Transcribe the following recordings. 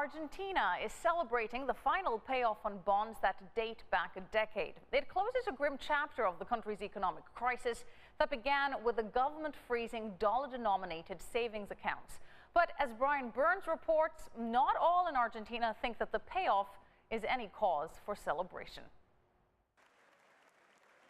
Argentina is celebrating the final payoff on bonds that date back a decade. It closes a grim chapter of the country's economic crisis that began with the government freezing dollar-denominated savings accounts. But as Byrnes reports, not all in Argentina think that the payoff is any cause for celebration.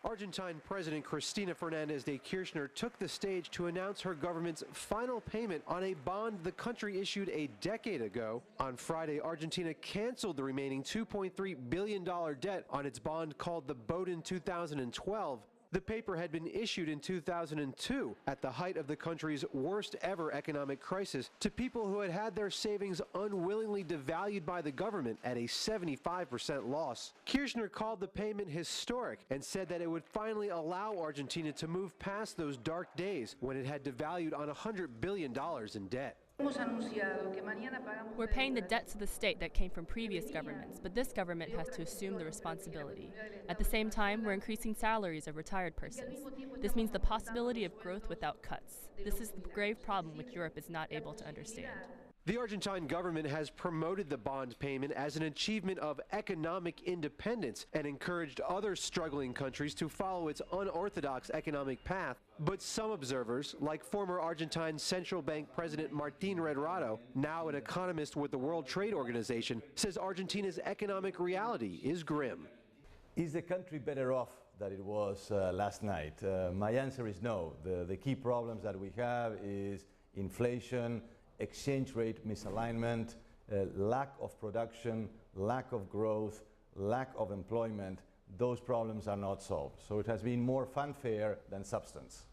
Argentine President Cristina Fernández de Kirchner took the stage to announce her government's final payment on a bond the country issued a decade ago. On Friday, Argentina canceled the remaining $2.3 billion debt on its bond called the Byrnes 2012. The paper had been issued in 2002 at the height of the country's worst ever economic crisis to people who had had their savings unwillingly devalued by the government at a 75% loss. Kirchner called the payment historic and said that it would finally allow Argentina to move past those dark days when it had devalued on $100 billion in debt. We're paying the debts of the state that came from previous governments, but this government has to assume the responsibility. At the same time, we're increasing salaries of retired persons. This means the possibility of growth without cuts. This is the grave problem which Europe is not able to understand. The Argentine government has promoted the bond payment as an achievement of economic independence and encouraged other struggling countries to follow its unorthodox economic path. But some observers, like former Argentine Central Bank President Martín Redrado, now an economist with the World Trade Organization, says Argentina's economic reality is grim. Is the country better off than it was last night? My answer is no. The key problems that we have is inflation, exchange rate misalignment, lack of production, lack of growth, lack of employment. Those problems are not solved. So it has been more fanfare than substance.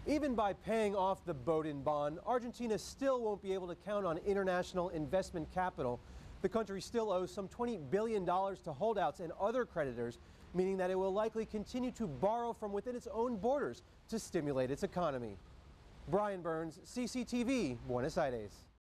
Even by paying off the Byrnes bond, Argentina still won't be able to count on international investment capital. The country still owes some $20 billion to holdouts and other creditors, meaning that it will likely continue to borrow from within its own borders to stimulate its economy. Byrnes, CCTV, Buenos Aires.